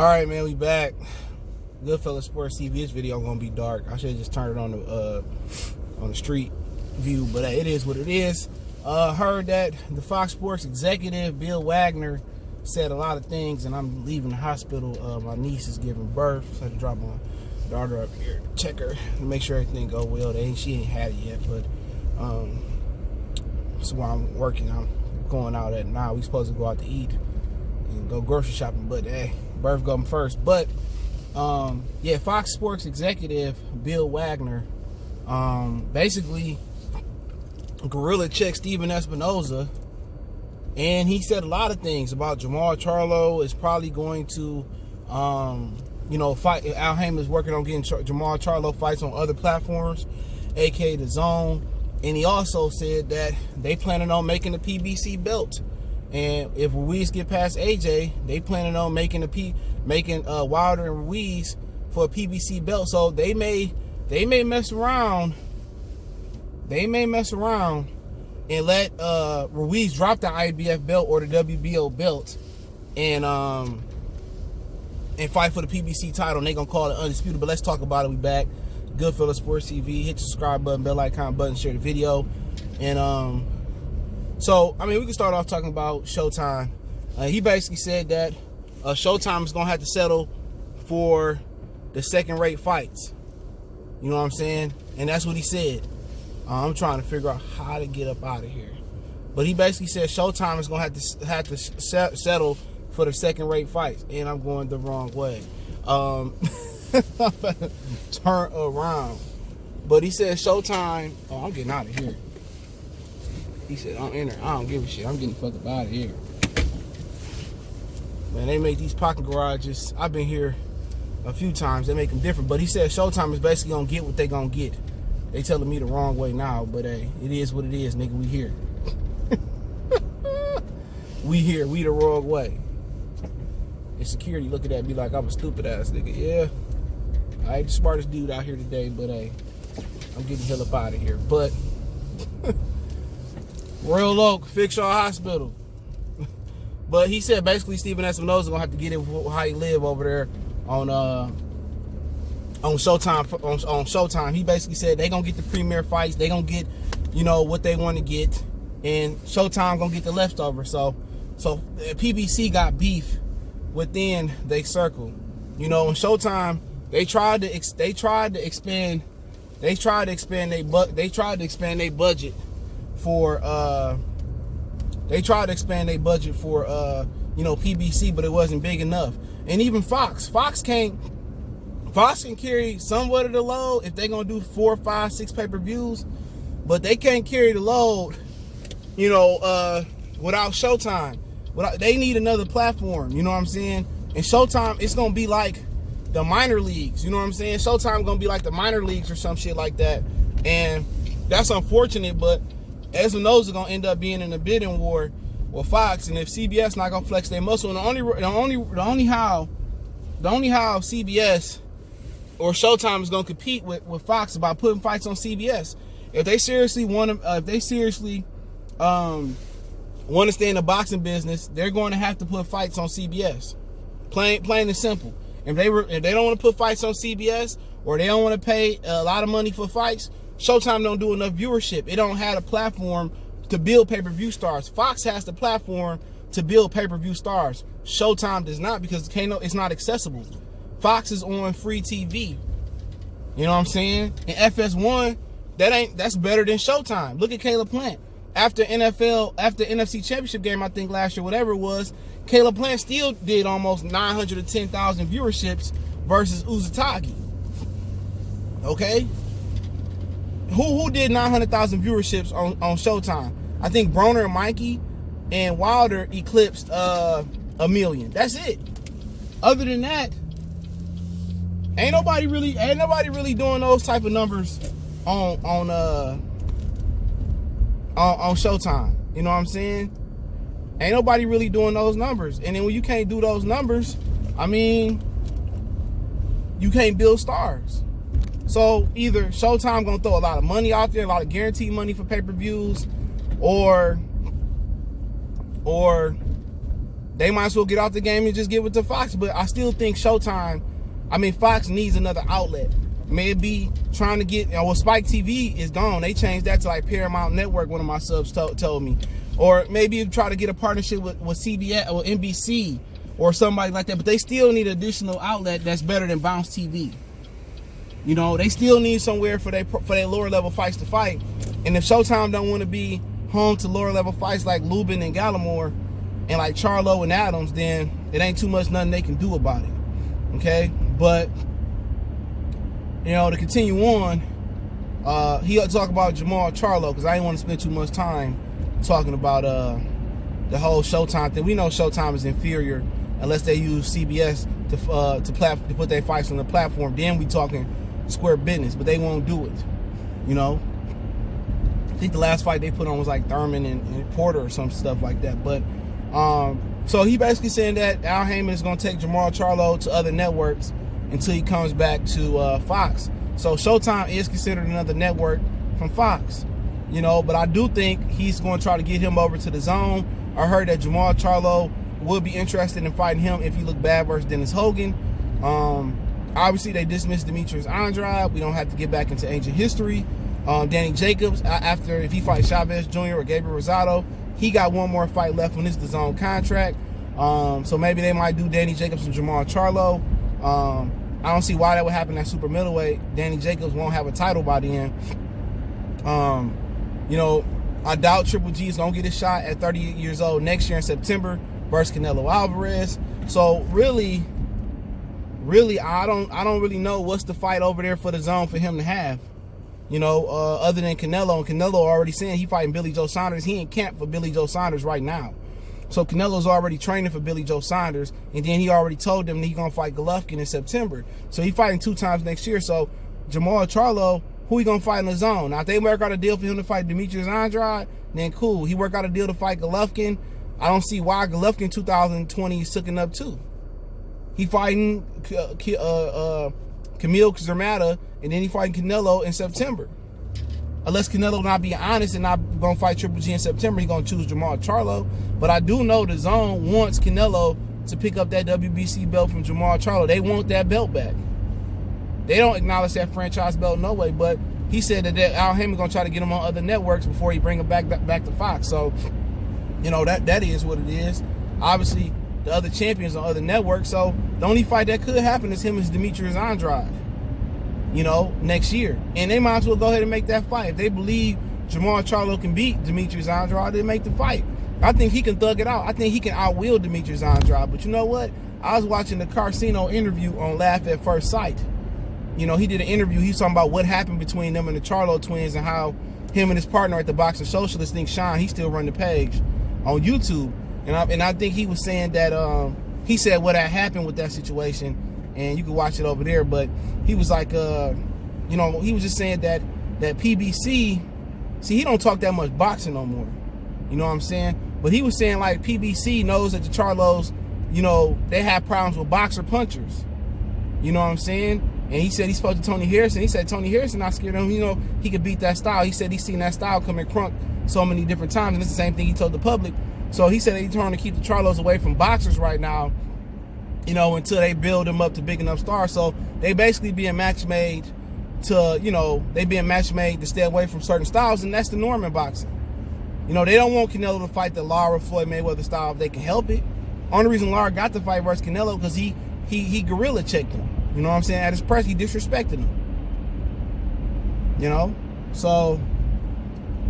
Alright, man, we back. Goodfellas Sports TV. This video gonna be dark. I should have just turned it on the street view, but it is what it is. Heard that the Fox Sports executive Bill Wagner said a lot of things, and I'm leaving the hospital. My niece is giving birth, so I had to drop my daughter up here to check her to make sure everything go well. She ain't had it yet, but that's why I'm working. I'm going out at 9. We supposed to go out to eat and go grocery shopping, but hey, birth come first. But yeah, Fox Sports executive Bill Wagner basically gorilla checked Steven Espinoza, and he said a lot of things about Jermall. Charlo is probably going to fight. Al Haymon is working on getting Jermall Charlo fights on other platforms, aka DAZN. And he also said that they planning on making the PBC belt. And if Ruiz get past AJ, they planning on making Wilder and Ruiz for a PBC belt. So they may mess around. They may mess around and let Ruiz drop the IBF belt or the WBO belt and fight for the PBC title. And they gonna call it undisputed. But let's talk about it. We back. Goodfellas Sports TV. Hit the subscribe button, bell icon button, share the video. And so, I mean, we can start off talking about Showtime. He basically said that Showtime is going to have to settle for the second-rate fights. You know what I'm saying? And that's what he said. I'm trying to figure out how to get up out of here. But he basically said Showtime is going to have to settle for the second-rate fights. And I'm going the wrong way. Turn around. But he said Showtime. Oh, I'm getting out of here. He said, I'm in there. I don't give a shit. I'm getting the fuck up out of here. Man, they make these parking garages. I've been here a few times. They make them different. But he said Showtime is basically going to get what they going to get. They telling me the wrong way now. But hey, it is what it is, nigga. We here. We here. We the wrong way. And security look at that and be like, I'm a stupid ass nigga. Yeah. I ain't the smartest dude out here today. But hey, I'm getting the hell up out of here. But Royal Oak, Fix Y'all Hospital. But he said basically Steven Espinoza is gonna have to get in how he live over there on Showtime. On Showtime, he basically said they gonna get the premier fights. They gonna get what they want to get, and Showtime gonna get the leftover. So PBC got beef within their circle. In Showtime they tried to expand their budget for PBC, but it wasn't big enough. And even Fox can carry somewhat of the load if they're gonna do 4, 5, 6 pay-per-views, but they can't carry the load without Showtime. They need another platform, you know what I'm saying? And Showtime, it's gonna be like the minor leagues, you know what I'm saying? Showtime gonna be like the minor leagues or some shit like that, and that's unfortunate. But Espinoza gonna end up being in a bidding war with Fox, and if CBS not gonna flex their muscle, and the only how CBS or Showtime is gonna compete with Fox about putting fights on CBS, if they seriously want to stay in the boxing business, they're going to have to put fights on CBS. Plain and simple. If they don't want to put fights on CBS, or they don't want to pay a lot of money for fights, Showtime don't do enough viewership. It don't have a platform to build pay-per-view stars. Fox has the platform to build pay-per-view stars. Showtime does not, because it's not accessible. Fox is on free TV. You know what I'm saying? And FS1, that's better than Showtime. Look at Caleb Plant. After NFC Championship game, I think last year, whatever it was, Caleb Plant still did almost 910,000 viewerships versus Uzatagi. Okay? Who did 900,000 viewerships on Showtime? I think Broner and Mikey and Wilder eclipsed a million. That's it. Other than that, ain't nobody really doing those type of numbers on Showtime. You know what I'm saying? Ain't nobody really doing those numbers. And then when you can't do those numbers, I mean, you can't build stars. So either Showtime gonna throw a lot of money out there, a lot of guaranteed money for pay-per-views, or they might as well get off the game and just give it to Fox. But I still think Showtime, Fox needs another outlet. Maybe trying to get, Spike TV is gone. They changed that to like Paramount Network, one of my subs told me. Or maybe try to get a partnership with CBS or NBC or somebody like that. But they still need an additional outlet that's better than Bounce TV. They still need somewhere for their lower level fights to fight. And if Showtime don't want to be home to lower level fights like Lubin and Gallimore and like Charlo and Adams, then it ain't too much nothing they can do about it. Okay? But to continue on, he'll talk about Jermall Charlo, because I didn't want to spend too much time talking about the whole Showtime thing. We know Showtime is inferior unless they use CBS to put their fights on the platform. Then we talking square business, but they won't do it. I think the last fight they put on was like Thurman and Porter or some stuff like that. But so he basically saying that Al Haymon is going to take Jermall Charlo to other networks until he comes back to Fox. So Showtime is considered another network from Fox, but I do think he's going to try to get him over to the DAZN. I heard that Jermall Charlo would be interested in fighting him if he looked bad versus Dennis Hogan. Obviously, they dismissed Demetrius Andrade. We don't have to get back into ancient history. Danny Jacobs, if he fights Chavez Jr. or Gabriel Rosado, he got one more fight left on his DAZN contract. So maybe they might do Danny Jacobs and Jermall Charlo. I don't see why that would happen at super middleweight. Danny Jacobs won't have a title by the end. I doubt Triple G is gonna get a shot at 38 years old next year in September versus Canelo Alvarez. So really, I don't really know what's the fight over there for the DAZN for him to have. Other than Canelo. And Canelo already saying he fighting Billy Joe Saunders. He in camp for Billy Joe Saunders right now. So Canelo's already training for Billy Joe Saunders, and then he already told them that he's gonna fight Golovkin in September. So he's fighting 2 times next year. So Jermall Charlo, who he gonna fight in the DAZN? Now if they work out a deal for him to fight Demetrius Andrade, then cool. He work out a deal to fight Golovkin. I don't see why Golovkin 2020 is hooking up too. He fighting Kamil Zermatta, and then he fighting Canelo in September. Unless Canelo not being honest and not going to fight Triple G in September, he's going to choose Jermall Charlo. But I do know the DAZN wants Canelo to pick up that WBC belt from Jermall Charlo. They want that belt back. They don't acknowledge that franchise belt no way, but he said that Al Haymon going to try to get him on other networks before he bring him back to Fox. So, that is what it is. Obviously, the other champions on other networks. So, the only fight that could happen is him as Demetrius Andrade. Next year. And they might as well go ahead and make that fight. If they believe Jermall Charlo can beat Demetrius Andrade, they make the fight. I think he can thug it out. I think he can outwill Demetrius Andrade. But you know what? I was watching the Carcino interview on Laugh at First Sight. He did an interview. He was talking about what happened between them and the Charlo twins and how him and his partner at the Boxing Socialist think Sean, he still run the page on YouTube. And I think he was saying that he said what had happened with that situation. And you can watch it over there, but he was like, he was just saying that PBC, see, he don't talk that much boxing no more. You know what I'm saying? But he was saying like PBC knows that the Charlos, they have problems with boxer punchers. You know what I'm saying? And he said he spoke to Tony Harrison. He said Tony Harrison not scared of him. He could beat that style. He said he's seen that style come in crunk so many different times, and it's the same thing he told the public. So he said he's trying to keep the Charlos away from boxers right now, until they build them up to big enough stars. So they basically being match made to, they being match made to stay away from certain styles, and that's the norm in boxing. They don't want Canelo to fight the Lara Floyd Mayweather style if they can help it. Only reason Lara got the fight versus Canelo because he gorilla checked him. You know what I'm saying? At his press, he disrespected him. So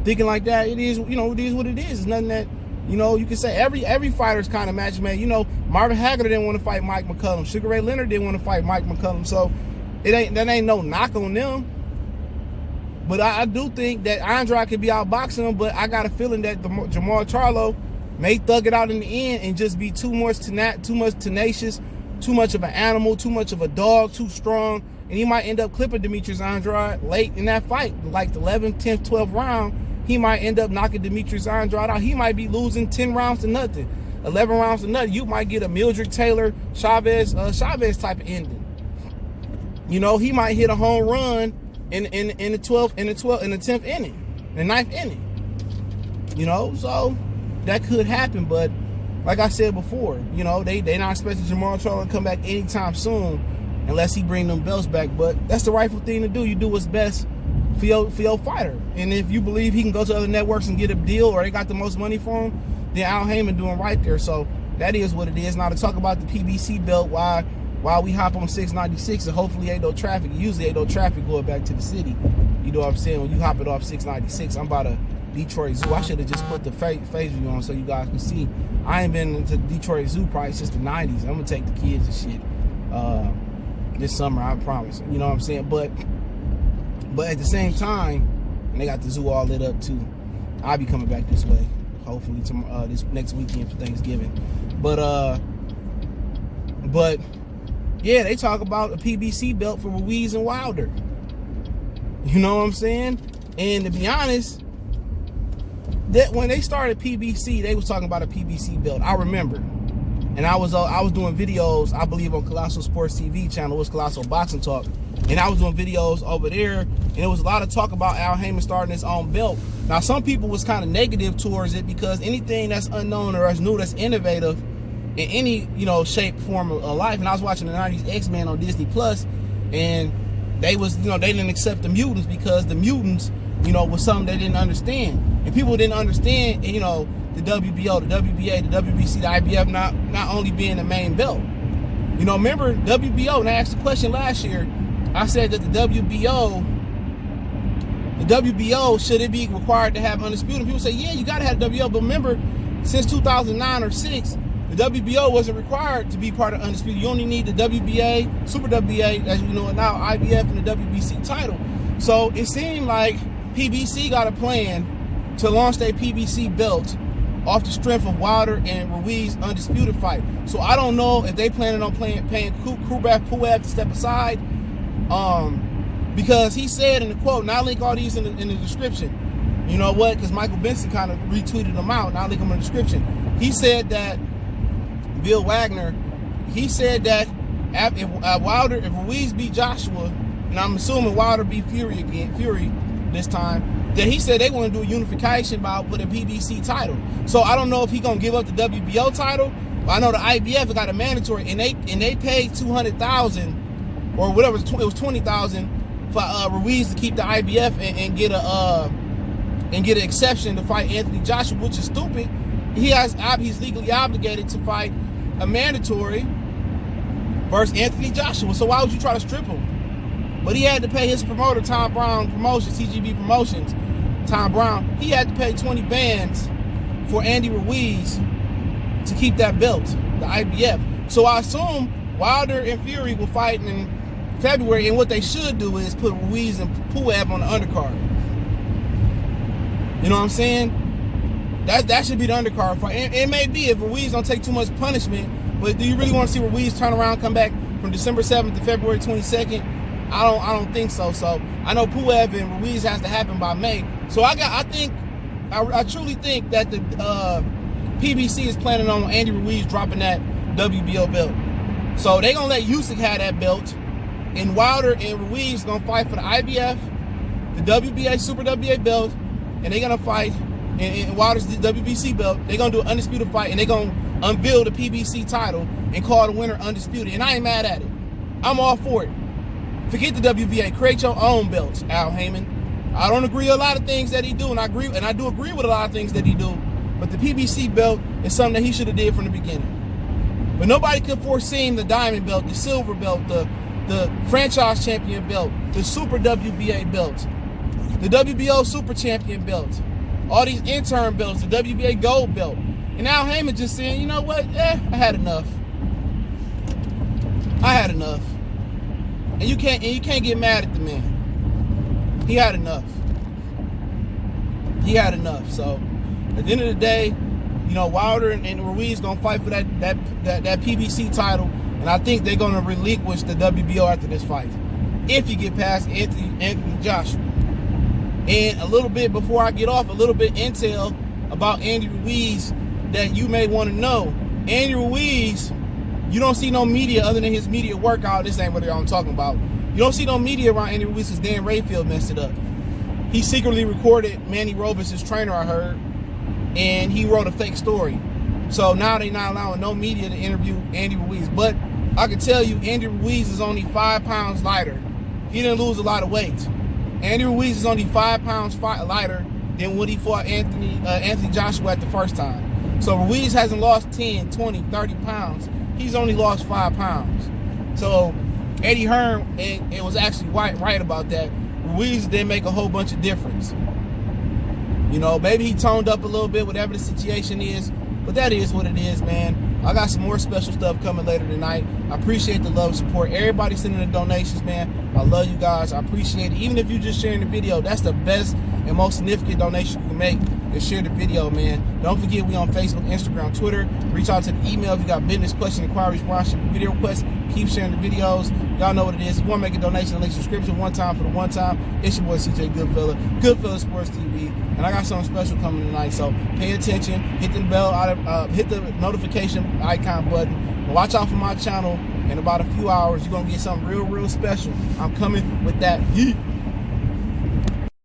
thinking like that, it is, it is what it is. It's nothing that, you can say every fighter's kind of match made. Marvin Hagler didn't want to fight Mike McCullum. Sugar Ray Leonard didn't want to fight Mike McCullum. So that ain't no knock on them. But I do think that Andrade could be outboxing him, but I got a feeling that Jermall Charlo may thug it out in the end and just be too much tenacious, too much of an animal, too much of a dog, too strong, and he might end up clipping Demetrius Andrade late in that fight, like the 11th, 10th, 12th round. He might end up knocking Demetrius Andrade out. He might be losing 10 rounds to nothing, 11 rounds to nothing. You might get a Mildred Taylor, Chavez type of ending. He might hit a home run in the 10th inning, the 9th inning. So that could happen, but like I said before, you know, they not expecting Jermall Charlo to come back anytime soon unless he bring them belts back. But that's the rightful thing to do. You do what's best for your fighter. And if you believe he can go to other networks and get a deal, or they got the most money for him, then Al Haymon doing right there. So that is what it is. Now to talk about the PBC belt, while we hop on 696, and hopefully ain't no traffic. Usually ain't no traffic going back to the city. You know what I'm saying? When you hop it off 696, I'm about a Detroit Zoo. I should have just put the face view on so you guys can see. I ain't been to Detroit Zoo probably since the 90s. I'm gonna take the kids and shit this summer, I promise. You know what I'm saying? But at the same time, and they got the zoo all lit up too. I'll be coming back this way, hopefully tomorrow, this next weekend for Thanksgiving. But yeah, they talk about a PBC belt for Ruiz and Wilder. You know what I'm saying? And to be honest, that when they started PBC, they was talking about a PBC belt. I remember, and I was doing videos, I believe, on Colossal Sports TV channel. It was Colossal Boxing Talk, and I was doing videos over there, and there was a lot of talk about Al Haymon starting his own belt. Now, some people was kind of negative towards it because anything that's unknown or that's new, that's innovative in any, you know, shape, form of life. And I was watching the 90s X-Men on Disney Plus, and they was, you know, they didn't accept the mutants because the mutants, you know, was something they didn't understand. And people didn't understand, you know, the WBO, the WBA, the WBC, the IBF not only being the main belt. You know, remember WBO, and I asked the question last year, I said that the WBO, should it be required to have undisputed? People say, yeah, you got to have WBO. But remember, since 2009 or 6, the WBO wasn't required to be part of undisputed. You only need the WBA, Super WBA, as we know it now, IBF, and the WBC title. So it seemed like PBC got a plan to launch their PBC belt off the strength of Wilder and Ruiz undisputed fight. So I don't know if they planning on paying Kubrat Pulev to step aside, because he said in the quote, and I'll link all these in the description. You know what? Because Michael Benson kind of retweeted them out, and I'll link them in the description. He said that Bill Wagner, he said that if Ruiz beat Joshua, and I'm assuming Wilder beat Fury this time, that he said they want to do a unification bout with a PBC title. So I don't know if he gonna give up the WBO title. I know the IBF got a mandatory, and they paid $200,000 or whatever, it was $20,000 for Ruiz to keep the IBF and get an exception to fight Anthony Joshua, which is stupid. He's legally obligated to fight a mandatory versus Anthony Joshua. So why would you try to strip him? But he had to pay his promoter, Tom Brown Promotions, TGB Promotions, Tom Brown. He had to pay 20 bands for Andy Ruiz to keep that belt, the IBF. So I assume Wilder and Fury will fight in February, and what they should do is put Ruiz and Pulev on the undercard. You know what I'm saying? That should be the undercard fight. It may be if Ruiz don't take too much punishment, but do you really want to see Ruiz turn around, come back from December 7th to February 22nd? I don't think so. So I know Pulev and Ruiz has to happen by May. So I truly think that the PBC is planning on Andy Ruiz dropping that WBO belt. So they gonna let Usyk have that belt, and Wilder and Ruiz gonna fight for the IBF, the WBA, Super WBA belt, and they gonna fight in Wilder's WBC belt. They're gonna do an undisputed fight, and they're gonna unveil the PBC title and call the winner undisputed. And I ain't mad at it. I'm all for it. Forget the WBA. Create your own belts, Al Haymon. I don't agree with a lot of things that he do, and I do agree with a lot of things that he do. But the PBC belt is something that he should have did from the beginning. But nobody could foresee the diamond belt, the silver belt, the franchise champion belt, the Super WBA belt, the WBO Super Champion belt, all these intern belts, the WBA Gold belt. And Al Haymon just saying, you know what? I had enough. I had enough. And you can't get mad at the man. He had enough. He had enough. So at the end of the day, you know, Wilder and Ruiz gonna fight for that PBC title, and I think they're gonna relinquish the WBO after this fight, if you get past Anthony Joshua. And a little bit before I get off, a little bit intel about Andy Ruiz that you may want to know. Andy Ruiz, you don't see no media other than his media workout. This ain't what I'm talking about. You don't see no media around Andy Ruiz because Dan Rayfield messed it up. He secretly recorded Manny Robles' trainer, I heard, and he wrote a fake story. So now they're not allowing no media to interview Andy Ruiz. But I can tell you, Andy Ruiz is only 5 pounds lighter. He didn't lose a lot of weight. Andy Ruiz is only 5 pounds lighter than when he fought Anthony Joshua at the first time. So Ruiz hasn't lost 10, 20, 30 pounds. He's only lost 5 pounds. So Eddie Hearn, it was actually right about that. Ruiz didn't make a whole bunch of difference. You know, maybe he toned up a little bit, whatever the situation is. But that is what it is, man. I got some more special stuff coming later tonight. I appreciate the love and support. Everybody sending the donations, man. I love you guys. I appreciate it. Even if you're just sharing the video, that's the best and most significant donation you can make, is share the video, man. Don't forget, we on Facebook, Instagram, Twitter. Reach out to the email if you got business, question, inquiries, sponsorship, video requests. Keep sharing the videos. Y'all know what it is. If you want to make a donation, link subscription one time for the one time. It's your boy CJ Goodfella, Goodfella Sports TV. And I got something special coming tonight, so pay attention. Hit the bell, hit the notification icon button. Watch out for my channel. In about a few hours, you're going to get something real, real special. I'm coming with that heat.